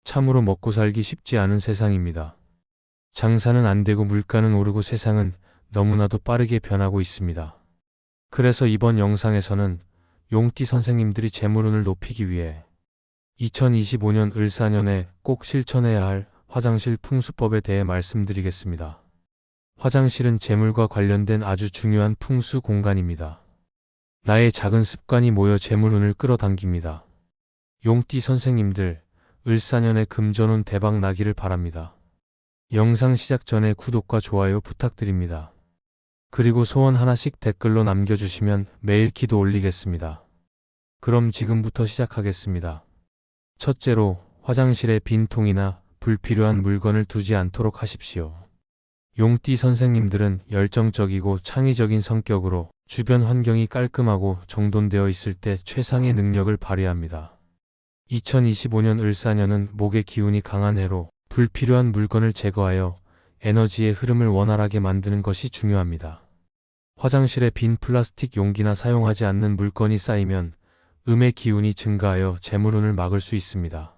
참으로 먹고 살기 쉽지 않은 세상입니다. 장사는 안 되고 물가는 오르고 세상은 너무나도 빠르게 변하고 있습니다. 그래서 이번 영상에서는 용띠 선생님들이 재물운을 높이기 위해 2025년 을사년에 꼭 실천해야 할 화장실 풍수법에 대해 말씀드리겠습니다. 화장실은 재물과 관련된 아주 중요한 풍수 공간입니다. 나의 작은 습관이 모여 재물운을 끌어당깁니다. 용띠 선생님들, 을사년에 금전운 대박 나기를 바랍니다. 영상 시작 전에 구독과 좋아요 부탁드립니다. 그리고 소원 하나씩 댓글로 남겨주시면 매일 기도 올리겠습니다. 그럼 지금부터 시작하겠습니다. 첫째로, 화장실에 빈통이나 불필요한 물건을 두지 않도록 하십시오. 용띠 선생님들은 열정적이고 창의적인 성격으로 주변 환경이 깔끔하고 정돈되어 있을 때 최상의 능력을 발휘합니다. 2025년 을사년은 목의 기운이 강한 해로 불필요한 물건을 제거하여 에너지의 흐름을 원활하게 만드는 것이 중요합니다. 화장실에 빈 플라스틱 용기나 사용하지 않는 물건이 쌓이면 음의 기운이 증가하여 재물운을 막을 수 있습니다.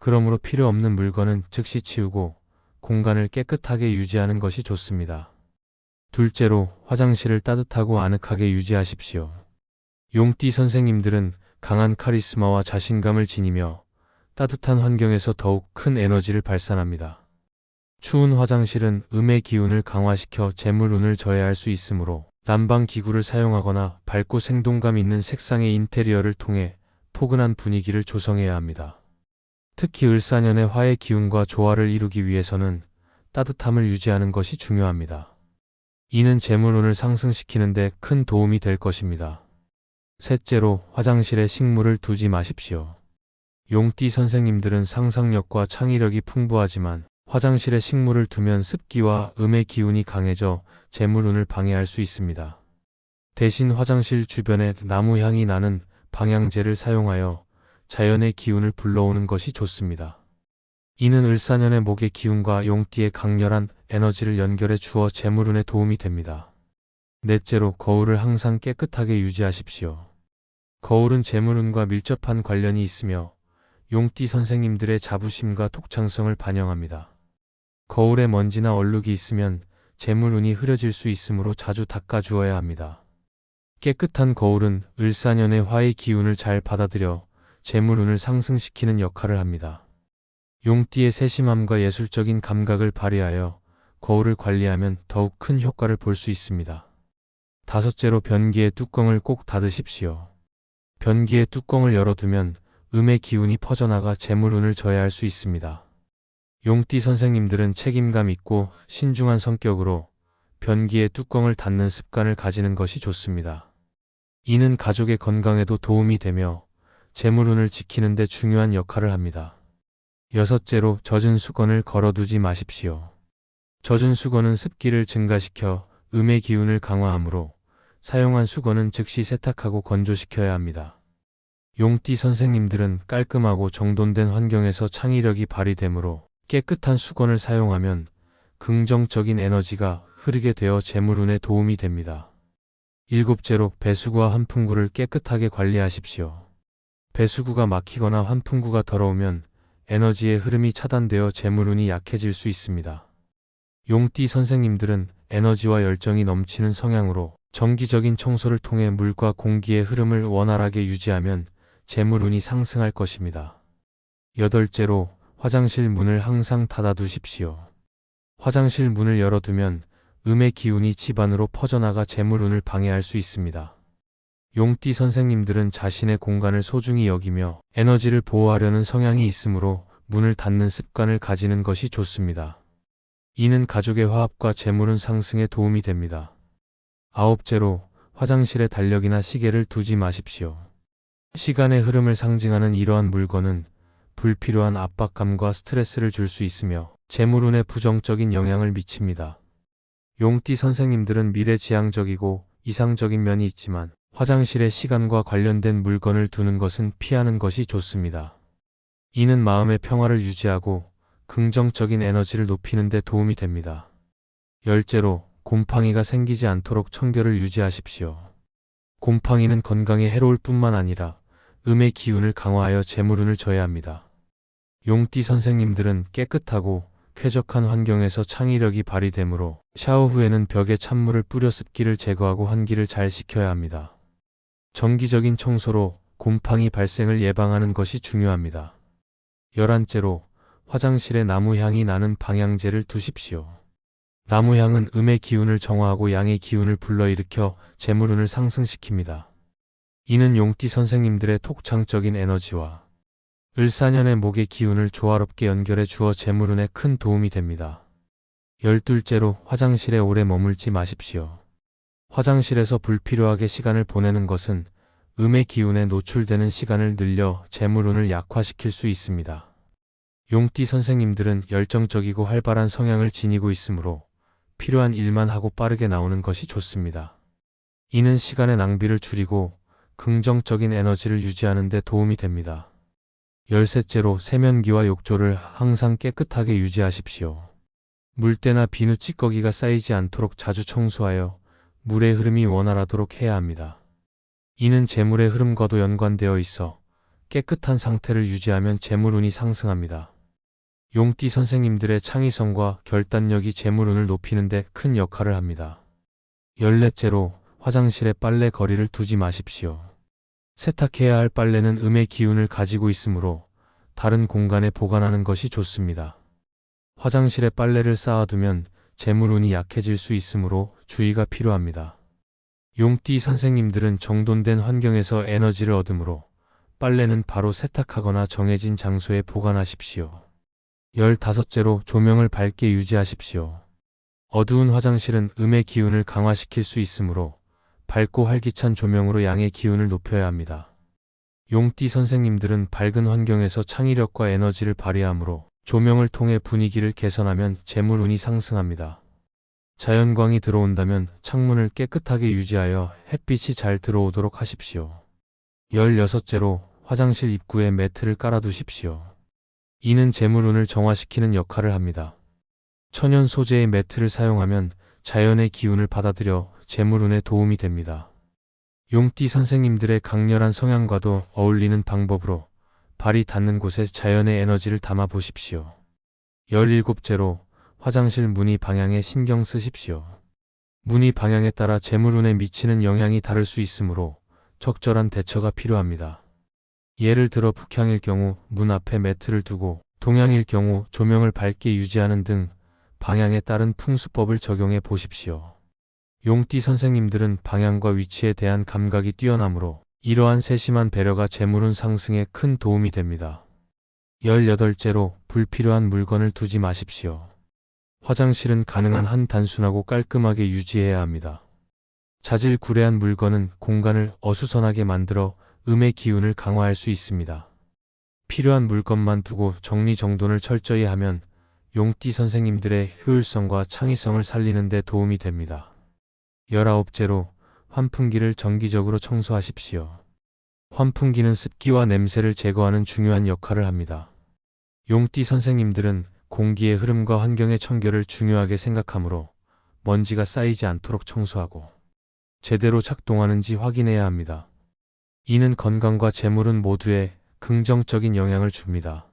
그러므로 필요 없는 물건은 즉시 치우고 공간을 깨끗하게 유지하는 것이 좋습니다. 둘째로, 화장실을 따뜻하고 아늑하게 유지하십시오. 용띠 선생님들은 강한 카리스마와 자신감을 지니며 따뜻한 환경에서 더욱 큰 에너지를 발산합니다. 추운 화장실은 음의 기운을 강화시켜 재물운을 저해할 수 있으므로 난방 기구를 사용하거나 밝고 생동감 있는 색상의 인테리어를 통해 포근한 분위기를 조성해야 합니다. 특히 을사년의 화의 기운과 조화를 이루기 위해서는 따뜻함을 유지하는 것이 중요합니다. 이는 재물운을 상승시키는 데 큰 도움이 될 것입니다. 셋째로, 화장실에 식물을 두지 마십시오. 용띠 선생님들은 상상력과 창의력이 풍부하지만 화장실에 식물을 두면 습기와 음의 기운이 강해져 재물운을 방해할 수 있습니다. 대신 화장실 주변에 나무 향이 나는 방향제를 사용하여 자연의 기운을 불러오는 것이 좋습니다. 이는 을사년의 목의 기운과 용띠의 강렬한 에너지를 연결해 주어 재물운에 도움이 됩니다. 넷째로, 거울을 항상 깨끗하게 유지하십시오. 거울은 재물운과 밀접한 관련이 있으며 용띠 선생님들의 자부심과 독창성을 반영합니다. 거울에 먼지나 얼룩이 있으면 재물운이 흐려질 수 있으므로 자주 닦아주어야 합니다. 깨끗한 거울은 을사년의 화의 기운을 잘 받아들여 재물운을 상승시키는 역할을 합니다. 용띠의 세심함과 예술적인 감각을 발휘하여 거울을 관리하면 더욱 큰 효과를 볼 수 있습니다. 다섯째로, 변기의 뚜껑을 꼭 닫으십시오. 변기의 뚜껑을 열어두면 음의 기운이 퍼져나가 재물운을 저해할 수 있습니다. 용띠 선생님들은 책임감 있고 신중한 성격으로 변기의 뚜껑을 닫는 습관을 가지는 것이 좋습니다. 이는 가족의 건강에도 도움이 되며 재물운을 지키는 데 중요한 역할을 합니다. 여섯째로, 젖은 수건을 걸어두지 마십시오. 젖은 수건은 습기를 증가시켜 음의 기운을 강화하므로 사용한 수건은 즉시 세탁하고 건조시켜야 합니다. 용띠 선생님들은 깔끔하고 정돈된 환경에서 창의력이 발휘되므로 깨끗한 수건을 사용하면 긍정적인 에너지가 흐르게 되어 재물운에 도움이 됩니다. 일곱째로, 배수구와 환풍구를 깨끗하게 관리하십시오. 배수구가 막히거나 환풍구가 더러우면 에너지의 흐름이 차단되어 재물운이 약해질 수 있습니다. 용띠 선생님들은 에너지와 열정이 넘치는 성향으로 정기적인 청소를 통해 물과 공기의 흐름을 원활하게 유지하면 재물운이 상승할 것입니다. 여덟째로, 화장실 문을 항상 닫아두십시오. 화장실 문을 열어두면 음의 기운이 집안으로 퍼져나가 재물운을 방해할 수 있습니다. 용띠 선생님들은 자신의 공간을 소중히 여기며 에너지를 보호하려는 성향이 있으므로 문을 닫는 습관을 가지는 것이 좋습니다. 이는 가족의 화합과 재물운 상승에 도움이 됩니다. 아홉째로, 화장실에 달력이나 시계를 두지 마십시오. 시간의 흐름을 상징하는 이러한 물건은 불필요한 압박감과 스트레스를 줄 수 있으며 재물운에 부정적인 영향을 미칩니다. 용띠 선생님들은 미래지향적이고 이상적인 면이 있지만 화장실에 시간과 관련된 물건을 두는 것은 피하는 것이 좋습니다. 이는 마음의 평화를 유지하고 긍정적인 에너지를 높이는 데 도움이 됩니다. 열째로, 곰팡이가 생기지 않도록 청결을 유지하십시오. 곰팡이는 건강에 해로울 뿐만 아니라 음의 기운을 강화하여 재물운을 저해합니다. 용띠 선생님들은 깨끗하고 쾌적한 환경에서 창의력이 발휘되므로 샤워 후에는 벽에 찬물을 뿌려 습기를 제거하고 환기를 잘 시켜야 합니다. 정기적인 청소로 곰팡이 발생을 예방하는 것이 중요합니다. 11째로 화장실에 나무향이 나는 방향제를 두십시오. 나무향은 음의 기운을 정화하고 양의 기운을 불러일으켜 재물운을 상승시킵니다. 이는 용띠 선생님들의 톡창적인 에너지와 을사년의 목의 기운을 조화롭게 연결해 주어 재물운에 큰 도움이 됩니다. 12째로 화장실에 오래 머물지 마십시오. 화장실에서 불필요하게 시간을 보내는 것은 음의 기운에 노출되는 시간을 늘려 재물운을 약화시킬 수 있습니다. 용띠 선생님들은 열정적이고 활발한 성향을 지니고 있으므로 필요한 일만 하고 빠르게 나오는 것이 좋습니다. 이는 시간의 낭비를 줄이고 긍정적인 에너지를 유지하는 데 도움이 됩니다. 13째로 세면기와 욕조를 항상 깨끗하게 유지하십시오. 물때나 비누 찌꺼기가 쌓이지 않도록 자주 청소하여 물의 흐름이 원활하도록 해야 합니다. 이는 재물의 흐름과도 연관되어 있어 깨끗한 상태를 유지하면 재물운이 상승합니다. 용띠 선생님들의 창의성과 결단력이 재물운을 높이는 데 큰 역할을 합니다. 14째로 화장실에 빨래 거리를 두지 마십시오. 세탁해야 할 빨래는 음의 기운을 가지고 있으므로 다른 공간에 보관하는 것이 좋습니다. 화장실에 빨래를 쌓아두면 재물운이 약해질 수 있으므로 주의가 필요합니다. 용띠 선생님들은 정돈된 환경에서 에너지를 얻으므로 빨래는 바로 세탁하거나 정해진 장소에 보관하십시오. 15째로 조명을 밝게 유지하십시오. 어두운 화장실은 음의 기운을 강화시킬 수 있으므로 밝고 활기찬 조명으로 양의 기운을 높여야 합니다. 용띠 선생님들은 밝은 환경에서 창의력과 에너지를 발휘하므로 조명을 통해 분위기를 개선하면 재물운이 상승합니다. 자연광이 들어온다면 창문을 깨끗하게 유지하여 햇빛이 잘 들어오도록 하십시오. 16째로 화장실 입구에 매트를 깔아두십시오. 이는 재물운을 정화시키는 역할을 합니다. 천연 소재의 매트를 사용하면 자연의 기운을 받아들여 재물운에 도움이 됩니다. 용띠 선생님들의 강렬한 성향과도 어울리는 방법으로 발이 닿는 곳에 자연의 에너지를 담아 보십시오. 17째로 화장실 문의 방향에 신경 쓰십시오. 문의 방향에 따라 재물운에 미치는 영향이 다를 수 있으므로 적절한 대처가 필요합니다. 예를 들어 북향일 경우 문 앞에 매트를 두고 동향일 경우 조명을 밝게 유지하는 등 방향에 따른 풍수법을 적용해 보십시오. 용띠 선생님들은 방향과 위치에 대한 감각이 뛰어나므로 이러한 세심한 배려가 재물운 상승에 큰 도움이 됩니다. 18째로 불필요한 물건을 두지 마십시오. 화장실은 가능한 한 단순하고 깔끔하게 유지해야 합니다. 자질구레한 물건은 공간을 어수선하게 만들어 음의 기운을 강화할 수 있습니다. 필요한 물건만 두고 정리정돈을 철저히 하면 용띠 선생님들의 효율성과 창의성을 살리는 데 도움이 됩니다. 19째로 환풍기를 정기적으로 청소하십시오. 환풍기는 습기와 냄새를 제거하는 중요한 역할을 합니다. 용띠 선생님들은 공기의 흐름과 환경의 청결을 중요하게 생각하므로 먼지가 쌓이지 않도록 청소하고 제대로 작동하는지 확인해야 합니다. 이는 건강과 재물운 모두에 긍정적인 영향을 줍니다.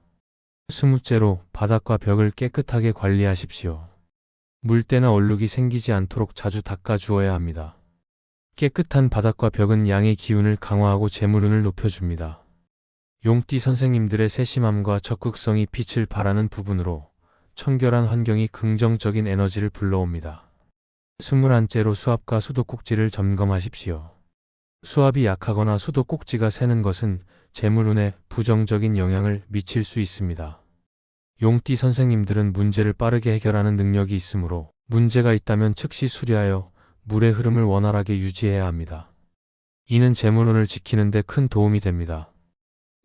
20째로 바닥과 벽을 깨끗하게 관리하십시오. 물때나 얼룩이 생기지 않도록 자주 닦아주어야 합니다. 깨끗한 바닥과 벽은 양의 기운을 강화하고 재물운을 높여줍니다. 용띠 선생님들의 세심함과 적극성이 빛을 발하는 부분으로 청결한 환경이 긍정적인 에너지를 불러옵니다. 21째로 수압과 수도꼭지를 점검하십시오. 수압이 약하거나 수도꼭지가 새는 것은 재물운에 부정적인 영향을 미칠 수 있습니다. 용띠 선생님들은 문제를 빠르게 해결하는 능력이 있으므로 문제가 있다면 즉시 수리하여 물의 흐름을 원활하게 유지해야 합니다. 이는 재물운을 지키는 데 큰 도움이 됩니다.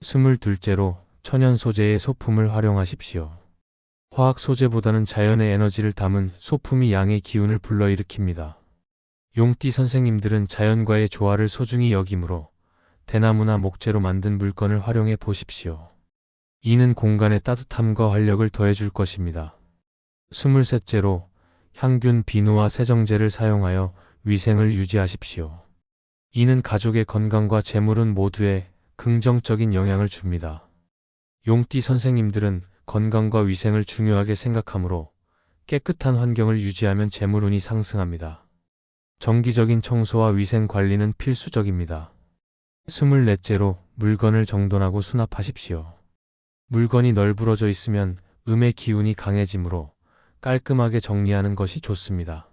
22째로 천연 소재의 소품을 활용하십시오. 화학 소재보다는 자연의 에너지를 담은 소품이 양의 기운을 불러일으킵니다. 용띠 선생님들은 자연과의 조화를 소중히 여기므로 대나무나 목재로 만든 물건을 활용해 보십시오. 이는 공간의 따뜻함과 활력을 더해줄 것입니다. 23째로 향균 비누와 세정제를 사용하여 위생을 유지하십시오. 이는 가족의 건강과 재물운 모두에 긍정적인 영향을 줍니다. 용띠 선생님들은 건강과 위생을 중요하게 생각하므로 깨끗한 환경을 유지하면 재물운이 상승합니다. 정기적인 청소와 위생 관리는 필수적입니다. 24째로 물건을 정돈하고 수납하십시오. 물건이 널브러져 있으면 음의 기운이 강해지므로 깔끔하게 정리하는 것이 좋습니다.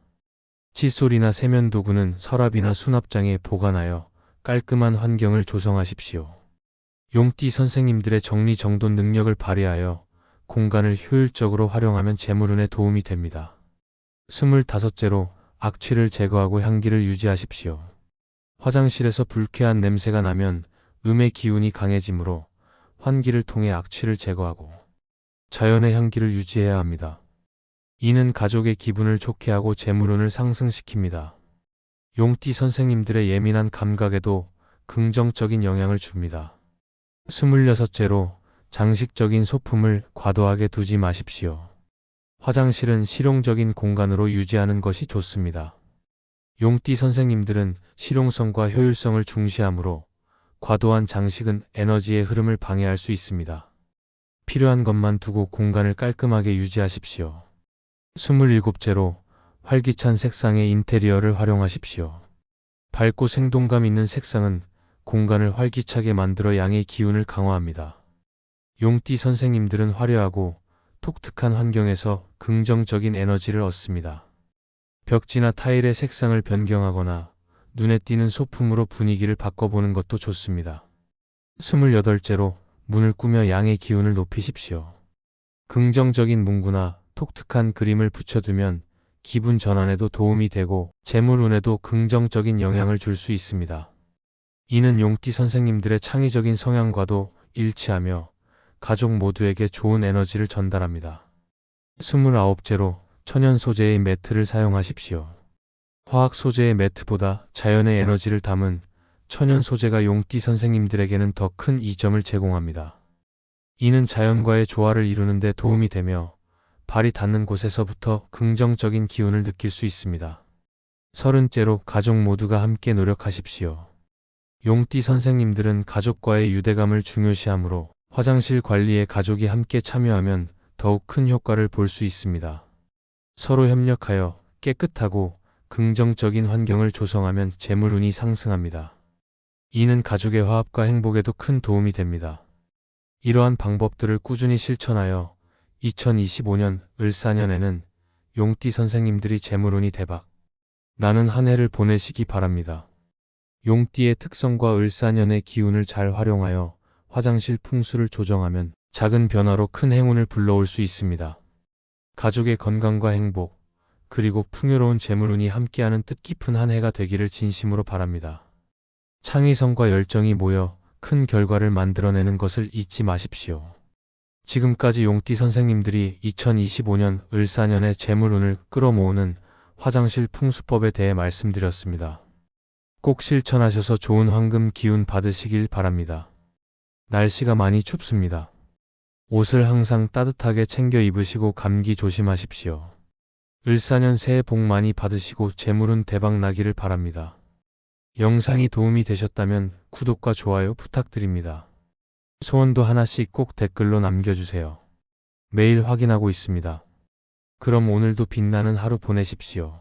칫솔이나 세면도구는 서랍이나 수납장에 보관하여 깔끔한 환경을 조성하십시오. 용띠 선생님들의 정리정돈 능력을 발휘하여 공간을 효율적으로 활용하면 재물운에 도움이 됩니다. 25째로 악취를 제거하고 향기를 유지하십시오. 화장실에서 불쾌한 냄새가 나면 음의 기운이 강해지므로 환기를 통해 악취를 제거하고 자연의 향기를 유지해야 합니다. 이는 가족의 기분을 좋게 하고 재물운을 상승시킵니다. 용띠 선생님들의 예민한 감각에도 긍정적인 영향을 줍니다. 26째로 장식적인 소품을 과도하게 두지 마십시오. 화장실은 실용적인 공간으로 유지하는 것이 좋습니다. 용띠 선생님들은 실용성과 효율성을 중시하므로 과도한 장식은 에너지의 흐름을 방해할 수 있습니다. 필요한 것만 두고 공간을 깔끔하게 유지하십시오. 27째로 활기찬 색상의 인테리어를 활용하십시오. 밝고 생동감 있는 색상은 공간을 활기차게 만들어 양의 기운을 강화합니다. 용띠 선생님들은 화려하고 독특한 환경에서 긍정적인 에너지를 얻습니다. 벽지나 타일의 색상을 변경하거나 눈에 띄는 소품으로 분위기를 바꿔보는 것도 좋습니다. 28째로 문을 꾸며 양의 기운을 높이십시오. 긍정적인 문구나 독특한 그림을 붙여두면 기분 전환에도 도움이 되고 재물운에도 긍정적인 영향을 줄 수 있습니다. 이는 용띠 선생님들의 창의적인 성향과도 일치하며 가족 모두에게 좋은 에너지를 전달합니다. 29째로 천연 소재의 매트를 사용하십시오. 화학 소재의 매트보다 자연의 에너지를 담은 천연 소재가 용띠 선생님들에게는 더 큰 이점을 제공합니다. 이는 자연과의 조화를 이루는 데 도움이 되며 발이 닿는 곳에서부터 긍정적인 기운을 느낄 수 있습니다. 30째로 가족 모두가 함께 노력하십시오. 용띠 선생님들은 가족과의 유대감을 중요시하므로 화장실 관리에 가족이 함께 참여하면 더욱 큰 효과를 볼 수 있습니다. 서로 협력하여 깨끗하고 긍정적인 환경을 조성하면 재물운이 상승합니다. 이는 가족의 화합과 행복에도 큰 도움이 됩니다. 이러한 방법들을 꾸준히 실천하여 2025년 을사년에는 용띠 선생님들이 재물운이 대박 나는 한 해를 보내시기 바랍니다. 용띠의 특성과 을사년의 기운을 잘 활용하여 화장실 풍수를 조정하면 작은 변화로 큰 행운을 불러올 수 있습니다. 가족의 건강과 행복, 그리고 풍요로운 재물운이 함께하는 뜻깊은 한 해가 되기를 진심으로 바랍니다. 창의성과 열정이 모여 큰 결과를 만들어내는 것을 잊지 마십시오. 지금까지 용띠 선생님들이 2025년 을사년의 재물운을 끌어모으는 화장실 풍수법에 대해 말씀드렸습니다. 꼭 실천하셔서 좋은 황금 기운 받으시길 바랍니다. 날씨가 많이 춥습니다. 옷을 항상 따뜻하게 챙겨 입으시고 감기 조심하십시오. 을사년 새해 복 많이 받으시고 재물운 대박 나기를 바랍니다. 영상이 도움이 되셨다면 구독과 좋아요 부탁드립니다. 소원도 하나씩 꼭 댓글로 남겨주세요. 매일 확인하고 있습니다. 그럼 오늘도 빛나는 하루 보내십시오.